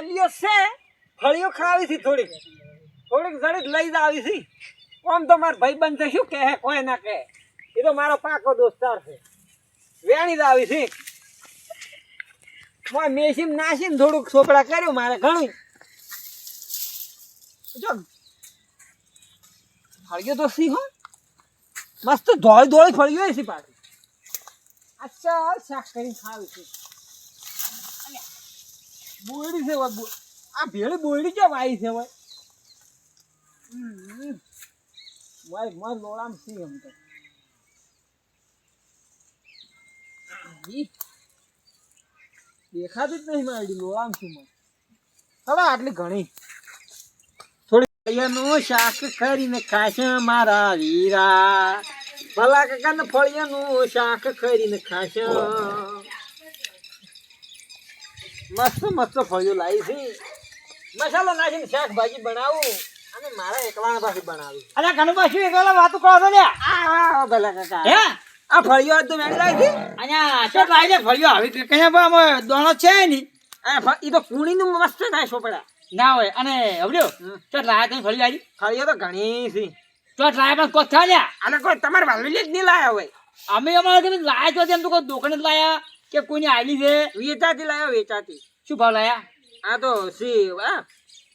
ફળીઓ છે, ફળીઓ ખાવી છે થોડીક જડીક લઈ જ આવી છે. આમ તો મારા ભાઈબંધ છે, શું કહે કોઈ ના કહે, એ તો મારો પાકો દોસ્તાર છે, વેણી જ આવી છે. મેસીમ નાસીને થોડુંક સોપડા કર્યું મારે ઘણું. જો ફળીઓ તો સી હો મસ્ત ધોળી ફળીઓ છે પાછી. અચ્છા શાક કરીને ખાવી છે. બોયડી છે આ ભેળી બોયડી કેમ આવી છે ભાઈ? મારી લોળામ સી એમ તો દેખાતી જ નહીં મારી લોળામ છું મને. હવે આટલી ઘણી થોડી નું શાક કરીને ખાશે મારા વીરા. ભલા કાકા ને ફળિયાનું શાક કરીને ખાશે. મસ્ત ફળિયો લાવી છે. મસાલો નાખીને શાકભાજી બનાવું અને મારા એકલા પાછી બનાવી. અરે ઘણું પાછું એકલા વાતો કરો છો લે. આ ભલા કાકા હે આ ફળિયો તો મેં લાવી છે. અહીંયા તો લાવી લે ફળિયો આવી કયા દોણો છે ની. એ તો કુણીનું મસ્ત થાય સોપડા ના હોય. અને હવડ્યો તો લાયા તમે ફળિયો તો ઘણી છે. તો લાયા પણ કોથ થયા અને કોઈ તમારે વાલવી જ નહીં લાયા હોય. અમે અમારે લાયા છો એમ તો કોઈ દુકાને જ લાયા કે કોઈની આલી છે? વેચાતી લાયા વેચાતી. શું ભાવ લાયા? આ તો સી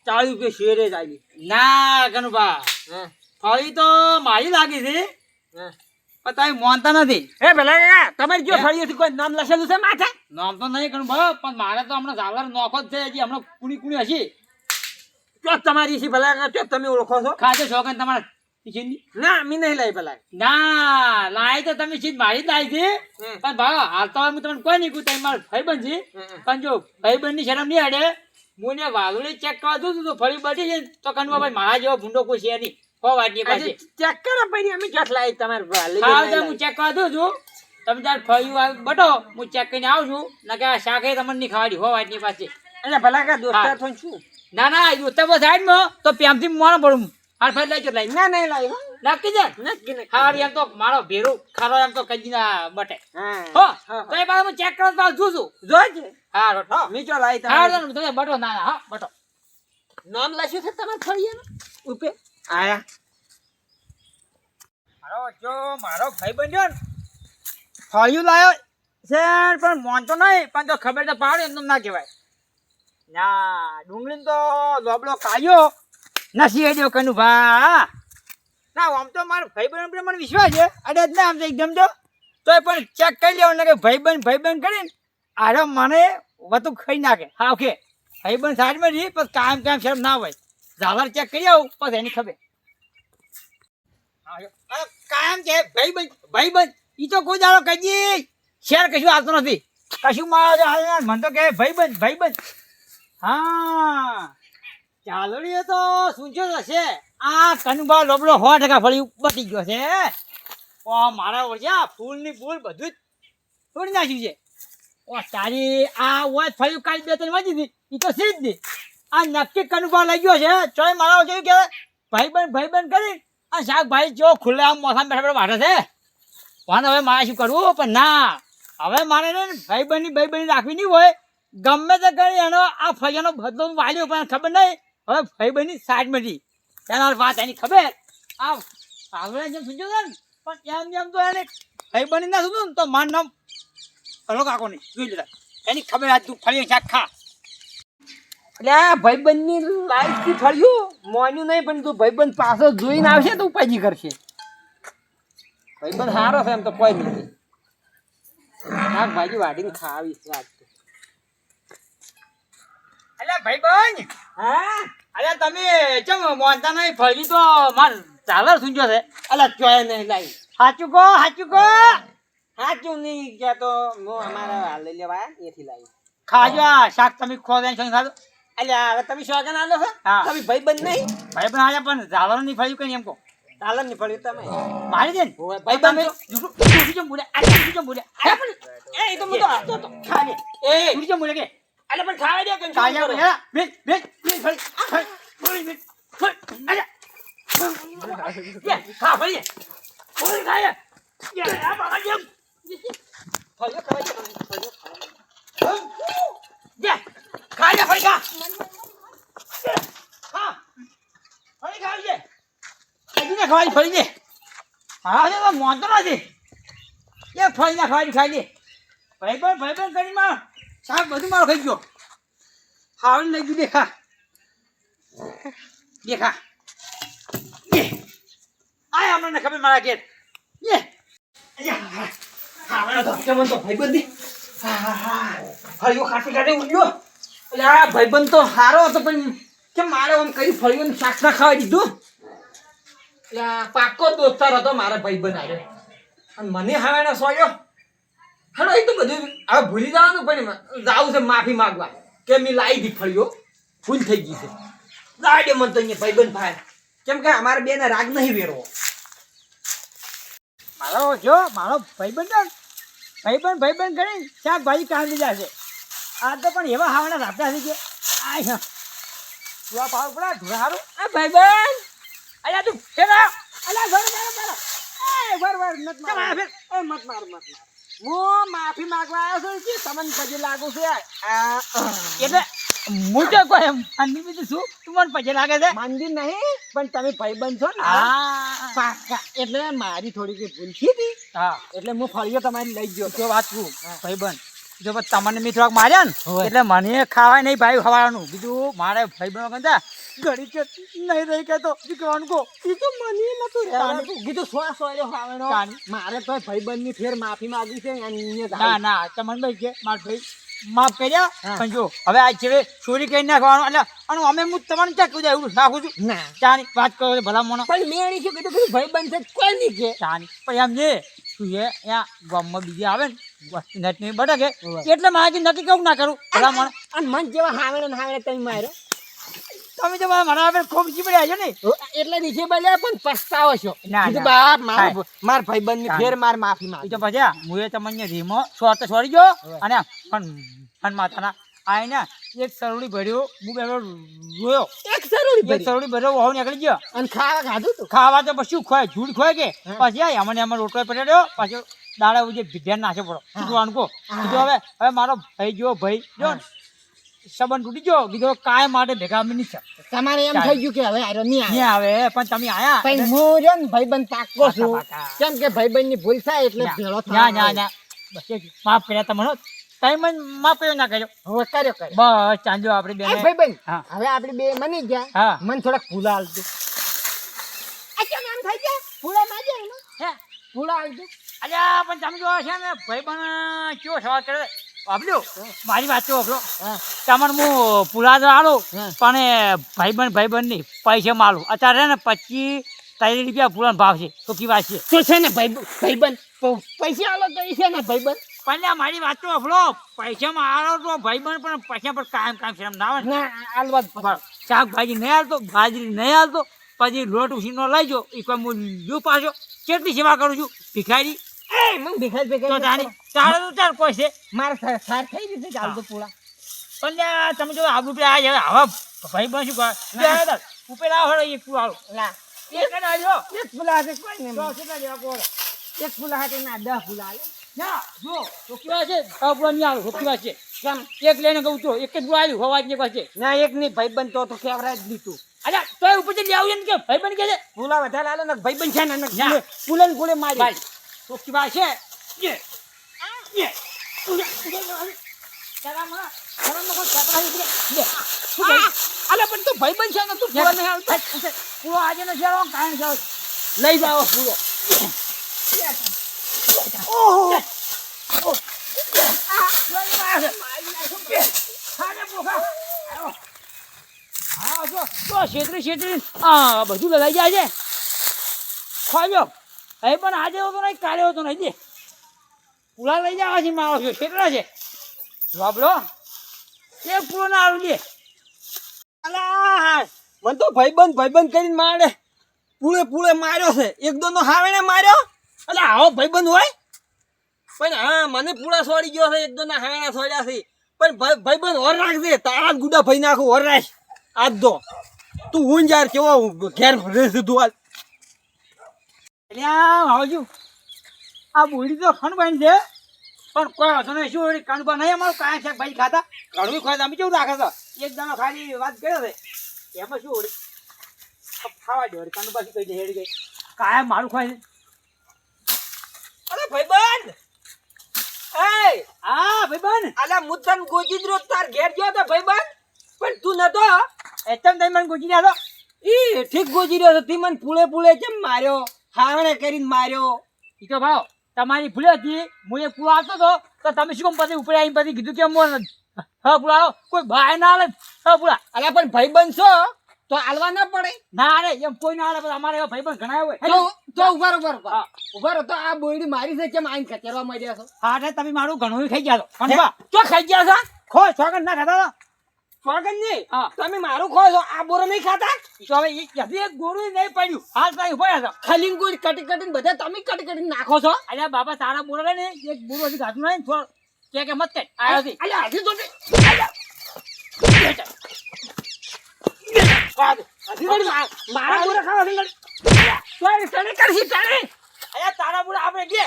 40 રૂપિયા શેરે જ આવી. ના કનુભા ફળી તો મારી લાગી છે પણ તમે માનતા નથી. એ ભલા તમારી જો ફળીઓથી કોઈ નામ લખેલું છે માથે? નામ તો નહીં કનુભા પણ મારે તો હમણાં ઝાલર નોખો જ છે. હજી હમણાં કુણી હશે તો તમારી છે ભલા તો તમે ઓળખો છો? ખાસે શોખન તમારે ના મી નહીં લાવી ભલા. ના લાવી તો તમે સીધ મારી જ લાવી છે પણ ભાવ હાલ તો હું તમને કોઈ નહીં કહું. તમે મારો ભાઈબંધ છે પણ જો ભાઈબંધ ની શરમ નહીં હડે. હું ને વાલુડી ચેક કરવા દઉં તો ફળી બટી છે તો કનવા ભાઈ મારા જેવો ભૂંડો કોઈ છે નહીં. હો વાટની પાસે ચેક કરો પછી અમે ક્યાં લાવી તમારે વાલુડી. હું ચેક કરવા દઉં છું. તમે તાર ફળી બટો હું ચેક કરીને આવું છું. ના કે શાક તમને નહીં ખાવાડી. હો વાટની પાસે એટલે ભલા કા દોસ્તાર છો શું? ના દોસ્તાર બસ સાઈડમાં તો પ્યામથી મોણ પડું. હાર ફેર લઈ લાવી. ના નહીં લાવી નક્કી છે નક્કી નહીં. ખાવાડી એમ તો મારો ભેરો ખારો એમ તો કદી ના બટે. હો તો એ બાદ હું ચેક કરવા જોઉં છું. જોઈ હા હો મીચો લાવી તમે બટો. ના હા બટો નામ લખ્યું છે તમારે ફળિયાનું ઉપે આયા. મારો ભાઈ બન્યો ને ફળિયું લાવ્યો છે પણ મોનતો નહીં પણ તો ખબર તો પાડે એમ ના કહેવાય. ના ડુંગળી તો લોબડો કાઢ્યો નથી એડ્યો કનુભા. ના આમ તો મારો ભાઈબંધ મને વિશ્વાસ છે. અરે જ ના આમ તો એકદમ તો પણ ચેક કરી લેવાનું કે ભાઈબંધ કરીને આરે મને વતું ખાઈ નાખે. હા ઓકે ભાઈબંધ સાઈડમાં રહી પણ કામ શરમ ના હોય. ઝાલર ચેક કરી આવું પછી એની ખબર. કાયમ કે ભાઈબંધ ઈ તો કોઈ દાડો કજી શેર કશું આવતો નથી. કશું મારો મને તો કે ભાઈબંધ. હા ચાલડીએ તો સૂંચ્યો હશે. આ કનુભા લોબડો 100% ફળી બચી ગયો છે. ઓ મારા ઓળખ્યા ફૂલની ફૂલ બધું જ તોડી નાખ્યું છે. ઓ તારી આ ઓય ફળ્યું કાલ 2-3 વાગી હતી એ તો સીધ નહીં. આ નક્કી કનુભા લઈ ગયો છે. ચોય મારા ઓળખ્યું કે ભાઈબંધ કરી આ શાકભાજી જો ખુલ્લે આમ મોસામાં બેઠા વાઢે છે. પણ હવે મારે શું કરવું? પણ ના હવે મારે ને ભાઈબંધી રાખવી નહીં હોય. ગમે તે કરી એનો આ ફળિયાનો બદલો વાળ્યો પણ ખબર નહીં. હવે ભાઈબંધની સાઈડમાં હતી એના વાત એની ખબર. આ આગળ જેમ સુન્યો છે ને પણ એમ તો એને ભાઈબંધી ના સુનું તો માર નામ હલો કાકો નહીં જોઈ લેતા એની ખબર. આ તું ફળિયું શાક ખા. એટલે આ ભાઈબંધની લાઈફથી ફળ્યું મોન્યું નહીં પણ તું ભાઈબંધ પાછો જોઈને આવશે તો ઉપાજી કરશે. ભાઈબંધ સારો છે એમ તો કોઈ નહીં. શાકભાજી વાટીને ખાવી વાત. અલ્યા ભાઈબંધ હા અલ્યા તમે ચમ મોનતા નહીં ફળી તો માર ઝાલર સુંજો છે. અલ્યા ચોય નહીં લાવી. સાચું કહો સાચું નહીં ગયા તો હું અમારા હાલ લઈ લેવા એથી લાવી. ખાજો આ શાક તમે ખો દે ખાજો. અલ્યા હવે તમે શોખન આલો છો તમે ભાઈબંધ નહીં. ભાઈબંધ આયા પણ ઝાલર ની ફળ્યું કઈ એમ કહો. ઝાલર ની ફળ્યું તમે મારી દે ને ભાઈબંધ એ તો હું તો ખાને એ જુડી બોલે કે અલે પણ ખાવા દે કે ખાયા હે બેસ ફળી અલે ખા ફળી ઓય ખાયા આ બાબા જેમ ફળ્યો ખાવા દે ખાજે ફરી ખા હા ફરી ખાજે હજી ને ખવાય ફરી દે હા છે તો મોંતો નથી એ ફરી ના ખવાય ખાઈ દે ભાઈ કરી માર શાક બધું મારો ખાઈ ગયો ખાવાનું લઈ ગયું દેખા દેખા આય આપણને ખબર મારા ઘેર ખાવાનો ધક્કે મન તો ભાઈબંધ દી ફળીઓ ખાટી ઉડ્યો એટલે આ ભાઈબંધ તો સારો હતો પણ કેમ મારે આમ કઈ ફળીઓનું શાક ના ખાવા દીધું એટલે આ પાક્કો દોસ્તાર હતો મારા ભાઈબંધ આવ્યો અને મને હવે સોયો હેડો એ તો બધું હવે ભૂલી જવાનું પણ જાવું છે માફી માંગવા કે મેં લાવી દી ફળીઓ ભૂલ થઈ ગઈ છે લાવી દે મને તો અહીંયા ભાઈબંધ ભાઈ કેમ કે અમારે બેને રાગ નહીં વેરવો મારો ભાઈબંધ કરી શાકભાજી કાઢી જશે આ તો પણ એવા હાવાના રાતા છે કે આ તું પાવ પડા ઢોળારું એ ભાઈબંધ અલ્યા તું ફેરા અલ્યા મત માર હું માફી માંગવા આવ્યો છું કે તમને પજે લાગુ છે એટલે હું તો કોઈ મંદિર બીજું શું તું મને પજે લાગે છે મંદિર નહીં પણ તમે ભાઈબંધ છો ને પાક્કા એટલે મારી થોડી કઈ ભૂલ હતી હા એટલે હું ફળીઓ તમારી લઈ ગયો તો વાત છું ભાઈબંધ જો તમને મેં થોડાક માર્યા ને એટલે મને ખાવાય નહીં ભાઈ ખવાનું બીજું મારે ભાઈબંધો કહેતા ઘડી કે નહીં રહી કે તો કહેવાનું કહો એ તો મને નતું કીધું સો મારે તો ભાઈબંધની ફેર માફી માંગી છે ના તમને ભાઈ કે મારા ભાઈ માફ કર્યા પણ જો હવે આ છે ચોરી કરી નાખવાનું એટલે અને અમે હું તમને ક્યાં કહું એવું નાખું છું ના ચાની વાત કરો ભલા મોનો પણ મેં શું કીધું ભાઈબંધ છે કોઈ નહીં કે ચાની પછી એમ જે તું એ અહીંયા ગામમાં બીજી આવે ને નેટ નહીં બટકે એટલે મારે નક્કી કેવું ના કરું ભલા મોનો અને મન જેવા હાવડે તમે માર્યો તમે તો મારા આવે ખૂબ જીવડ્યા છો ને એટલે નીચે બોલ્યા પણ પસ્તાવો છો બાપ માર ભાઈબંધ ની ફેર માર માફી માંગ તો પછી હું એ તમને રીમો છોડી ગયો અને ફન માતાના આઈને એક સરોડી ભર્યો હું બેઠો રોયો એક સરોડી ભર્યો હોવ નીકળી ગયો અને ખાવા ખાધું તું ખાવા તો પછી ખોય ઝૂડ ખોય કે પછી અમને એમાં રોટલો પડાડ્યો પાછો દાડા ઉજે ભીધ્યાન નાખે પડો કીધું કો કીધું હવે મારો ભાઈ જો સંબંધ તૂટી ગયો કીધું કાય માટે ભેગા અમે નહીં તમારે એમ થઈ ગયું કે હવે આરો નહીં આવે પણ તમે આયા પણ હું જો ને ભાઈબંધ પાકો છું કેમ કે ભાઈબંધ ની ભૂલ થાય એટલે ભેળો થાય ના બસ માફ કર્યા તમને તમે મને માફ કર્યો ના કર્યો હવે કર્યો બસ ચાંજો આપણે બે ભાઈબંધ હવે આપણે બે મની ગયા મને થોડાક ફૂલા આલજો આ કેમ એમ થઈ ગયા ફૂલા માજે હે ફૂલા આલજો અલ્યા પણ તમે જો છે ને ભાઈબંધ કેવો સવાલ કરે બાબલ્યો મારી વાત તો બાબલો તમને હું પુલા તો આલો પણ ભાઈબંધ નહીં પૈસા માલું અત્યારે ને 25-30 રૂપિયા પુલાનો ભાવ છે તો કી વાત છે તો છે ને ભાઈબંધ પૈસા આલો તો છે ને ભાઈબંધ પણ મારી વાત તો બાબલો પૈસામાં આલો તો ભાઈબંધ પણ પૈસા પર કામ શરમ ના આવે ને આલવા શાકભાજી નહીં હાલતો બાજરી નહીં હાલતો પછી લોટ ઉસીનો લઈ જો એ કોઈ હું લ્યું પાછો કેટલી સેવા કરું છું ભિખારી તમે જો આબુ પે આ હવા ભાઈ બન શું ઉપેલા એક ફૂલ એક ફૂલા એક ફૂલા હાથે ના 10 ફૂલા ના જો રોકવા છે આપણો નહીં આવે રોકવા છે કેમ એક લઈને કહું તો એક જ આવ્યું હવા જ પાસે ના એક નહીં ભાઈબંધ તો કેવરા જ દીધું અરે તો ઉપર થી આવું કે ભાઈબંધ કે છે ફૂલા વધારે આલે ને ભાઈબંધ છે ને ફૂલન ગોળે મારી રોકી બા છે અલે પણ તું ભાઈબંધ છે ને તું ફૂલો નહીં આવતો પૂરો આજે ને જેવો કાણ જાવ લઈ જાઓ પૂરો ઓહો બધું લઈ જાય છે ખાજો એ પણ આજે હોતો નહીં કાલે હોતો નહીં દે પૂરા લઈ જવા છે મારો છો કેટલા છે બાબલો એક પૂરો ના આવી દે અલા મને તો ભાઈબંધ કરીને મારે પૂળે માર્યો છે એક દો નો હાવેને માર્યો એટલે આવો ભાઈબંધ હોય પણ હા મને પૂળા છોડી ગયો છે એક દો ના હાવેણા છોડ્યા છે પણ ભાઈબંધ ઓર રાખજે તારા જ ગુડા ભાઈ નાખું ઓર રાખ આજ દો તું હું યાર કેવો ઘેર રહેશે તું હાલ એટલે આવજો આ બુડી તો ખણ બની છે પણ કોઈ વાંધો નહીં શું વળી કાનુબા નહીં અમારું કાંઈ શાકભાજી ખાતા ઘણું ખાય અમે કેવું રાખે છે એક દાણો ખાલી વાત કર્યો છે એમાં શું વળી ખાવા દે વળી કાનુબા શું કહી દે હેડી ગઈ કાયમ મારું ખાય છે અરે ભાઈબંધ હા ભાઈબંધ અલા મુદ્દન ગોજી દરો તાર ઘેર ગયો તો ભાઈબંધ પણ તું નતો એકદમ તઈ મને ગોજી રહ્યો ઈ ઠીક ગોજી રહ્યો તી મને પૂળે કેમ માર્યો હારણે કરીને માર્યો ઈ તો ભાવ તમારી ભૂલે હતી હું એ પૂળો આવતો હતો તો તમે શું કેમ પછી ઉપર આવીને પછી કીધું કે હા પૂળા કોઈ ભાઈ ના હાલે હા પૂળા અલા પણ ભાઈબંધ છો તો આલવા ના પડે ના રે એમ કોઈ ના હાલે અમારે એવા ભાઈબંધ ઘણા હોય તો ઉભા તો આ બોયડી મારી છે કેમ આઈને ખચેરવા માંડ્યા છો હા રે તમે મારું ઘણું ખાઈ ગયા છો તો ખાઈ ગયા છો ખો છોગન ના ખાતા છોગન નહીં તમે મારું ખો છો આ બોરો નહીં ખાતા તો હવે એક ગોળું નહીં પડ્યું હાલ તમે ઉભા છો ખાલી ગોળી કટી બધા તમે કટી નાખો છો અલ્યા બાબા તારા બોરો ને એક બોરો હજી ઘાટું નહીં થોડ કે મત કઈ આવ્યો છે અલ્યા હજી તો મારા બોરા ખાવા તને કરશી તારે અરે તારા બોરા આપણે દે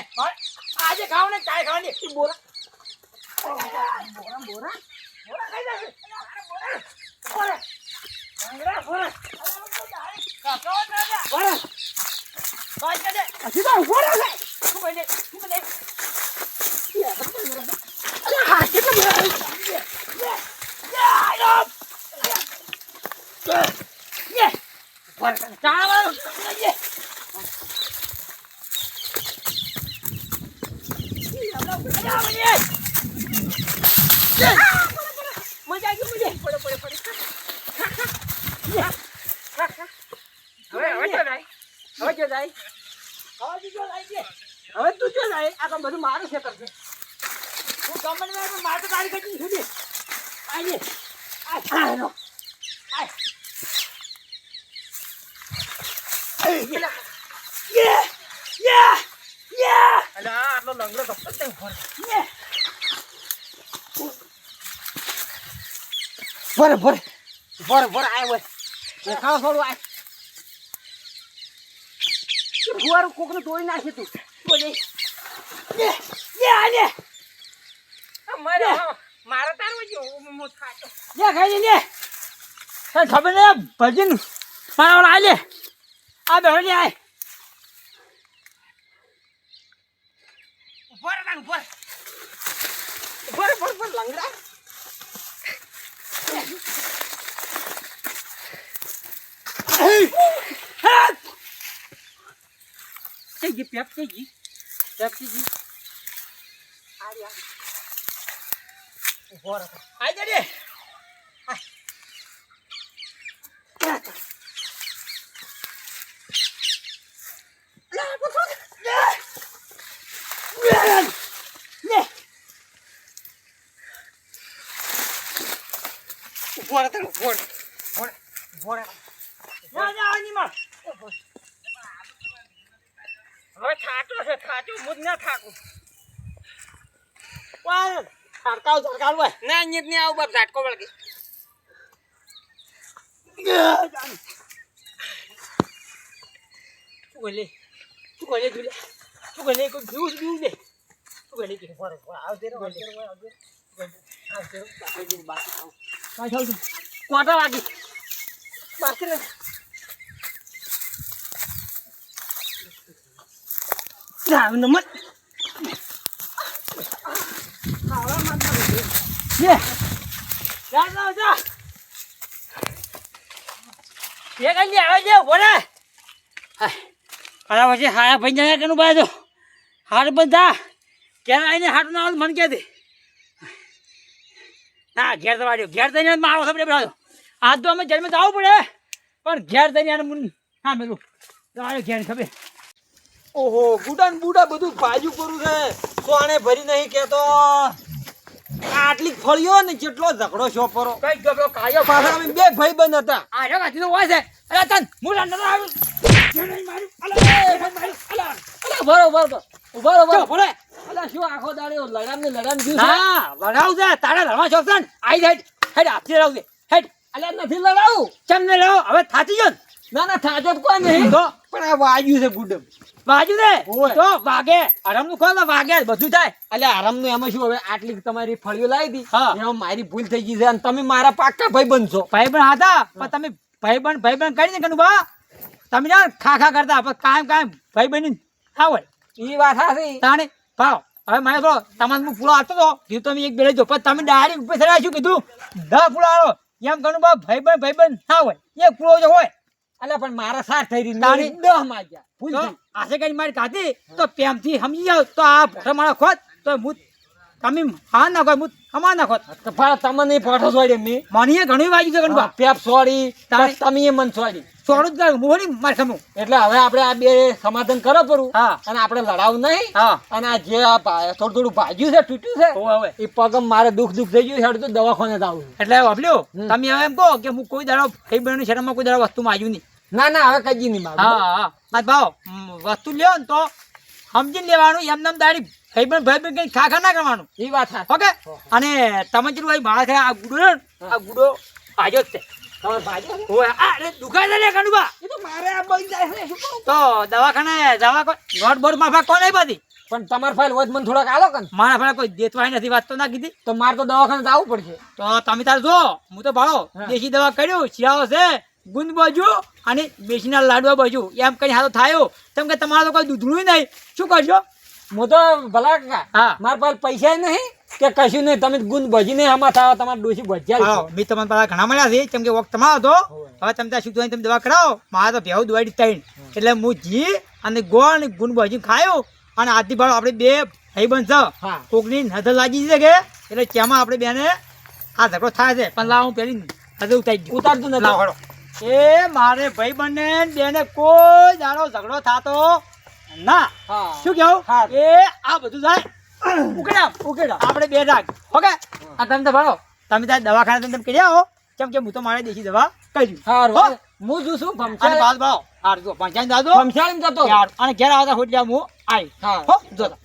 આજે ખાવ ને કાય ખાવાની બોરા બોરા ખાઈ જાય બોરા બોરા કાકા બોરા બાય દે હજી તો બોરા છે તું મને હા કેટલા બોરા હવે તું જો જાય આ તો બધું મારું છે કરશે હું ગમે મારે તો તારી કઈ સુધી આઈએ આનો આટલો લંગડો કપડો તે ભર આય હોય ખાવા થોડું આય ફુવારું કોકને તોડી નાખી તું બોલે મારા તારું ખાઈ લે ખબર ને ભજન મારા આલે આ બેહો લે આય ઉપર લંગડા પેપ્સી આઈ જડે હવે થાચો છે થાચો મુજ ના થાકું પણ સરકાવ હોય ના નીત ને આવ બાપ ઝાટકો વળગે તું ગલે કોઈ જ્યુસ પીવું દે તું ગલે કે આવજે બાકી કોટા વાગી બાકી ને નમત પછી હાયા ભાઈ જાય કેનું બાજુ હાડ બધા ક્યારે આવીને હાટ ના મન કે દે ના ઘેર તો વાળ્યો ઘેર થઈને મારો સપડે બેઠો આજ તો અમે જન્મ જવું પડે પણ ઘેર થઈને મુન હા મેલું તમારે ઘેર ખબર ઓહો ગુડા બુડા બધું ભાજુ કરું છે સોને ભરી નહીં કેતો આટલી ફળીઓ ને જેટલો ઝઘડો શોપરો કઈ ગયો કાયો પાછા અમે બે ભાઈ બંધ હતા આ રે વાતી તો હોય છે અરે તન મુલા ન આવ્યું બરોબર ભલે અલા શું આખો દાડે લડામ ગયું હા લડાવ છે તારે લડવા શોખ છે આઈ હેડ હાથી લડાવ છે હેડ અલ્યા નથી લડાવું કેમ ને લડાવ હવે થાતી જો ના ના થાચો તો કોઈ નહીં તો પણ આ વાગ્યું છે ગુડમ બાજુ દે ઓય. તો વાગે આરામનું ખોલ તો વાગે બધું થાય અલ્યા આરામનું એમાં શું હવે આટલી તમારી ફળીઓ લાવી દી હા. એમાં મારી ભૂલ થઈ ગઈ છે અને તમે મારા પાક્કા ભાઈ બનશો ભાઈબંધ હતા પણ તમે ભાઈબંધ કરી ને કનુભા તમે ના ખા કરતા પણ કાયમ ભાઈબંધ હા હોય એ વાત સાચી તાણે ભાવ હવે મને તો તમારે હું પૂરો આપતો હતો કીધું તમે એક બેડે જો પણ તમે ડાયરેક્ટ ઉપર ચડ્યા શું કીધું 10 પૂરો આવો એમ કનુભા ભાઈબંધ હા હોય એક પૂરો જો હોય અલ્યા પણ મારા સાથ થઈ રહી તારી 10 માં ગયા ભૂલ તો થઈ આશે કરી મારી કાઢી તો પ્રેમથી સમજી જાવ તો આ ભોટો મારો ખોત તો હું તમે હા ના ખોત હું હમા ના ખોત તો પણ તમને પોઠો છોડી મેં મને ઘણી વાગી છે કનુભા પેપ છોડી તારી- તમે એ મન છોડી છોડું જ હું નહીં મારે ખમું એટલે હવે આપણે આ બે સમાધાન કરો પરું હા. અને આપણે લડાવું નહીં હા અને આ જે આ થોડું ભાગ્યું છે તૂટ્યું છે હવે એ પગમ મારે દુઃખ થઈ ગયું છે તો દવાખાને જ આવું એટલે વાપલ્યો તમે હવે એમ કહો કે હું કોઈ દાડો ભાઈ બહેનની શરમમાં કોઈ દાડો વસ્તુ માગ્યું નહીં ના ના હવે કઈ નહીં મારું હા મારા ભાવ વસ્તુ લ્યો ને તો સમજીને લેવાનું એમને દાડી ભાઈ બહેન કઈ ખા ના કરવાનું એ વાત સાચી. ઓકે અને તમે જેટલું ભાઈ મારા છે આ ગુડો ને, આ ગુડો ભાજ્યો જ છે તમારે ભાગ્યો છે? ઓય આ અરે દુખાય છે લે કનુભા એ તો મારે આ બળી જાય છે શું કરું? તો દવાખાને જવા કોઈ નોટ બોર્ડ માફા કોણ આવી બધી પણ તમારે ફાઇલ હોય તો મને થોડાક આલો કન મારા ફાળા કોઈ દેતવાય નથી વાત તો ના કીધી તો મારે તો દવાખાને જવું પડશે તો તમે તાર જો હું તો ભાડો હા. દેશી દવા કર્યું શિયાળો છે ગુંદ બાજુ અને બેસીના લાડવા બાજુ એમ કઈ હાથો થાયો તેમ કે તમારે તો કોઈ દૂધનું નહીં શું કરશો હું તો ભલા કાકા હા. મારા પાસે પૈસા નહીં કે કશું નહીં તમે ગુંદ ભજીને આમાં થાવ તમારે ડોસી ભજ્યા હા મેં તમારા પાસે ઘણા મળ્યા છે કેમ કે વખત તમારો હતો હવે તમે ત્યાં શું તમે દવા કરાવો મારે તો ભેવું દવાઈ ત્રણ એટલે હું જી અને ગોળ અને ગુંદ બાજુ ખાયો અને આથી ભાડો આપણે બે ભાઈ બનશે હા. કોકની નજર લાગી છે કે એટલે તેમાં આપણે બેને આ ઝઘડો થાય છે પણ લાવ હું પેલી નજર ઉતારી દઉં ઉતારતું નથી. લાવ હળો એ મારે ભાઈ બંને બેને કોઈ દાડો ઝઘડો થતો ના હા. શું કેવું હા. એ આ બધું થાય ઉકેડા આપણે બે રાખ ઓકે આ તમે તો ભાડો તમે ત્યાં દવાખાને તમે કરી આવો કેમ કે હું તો મારે દેશી દવા કરી હારું. હો. હું જોઉં છું અને ભમસાળ- બાદ ભાડો હાર જો પંચાયત દાદો ભમસાળીને જતો અને ઘેર આવતા ખોટ હું આવી હા હો જોતા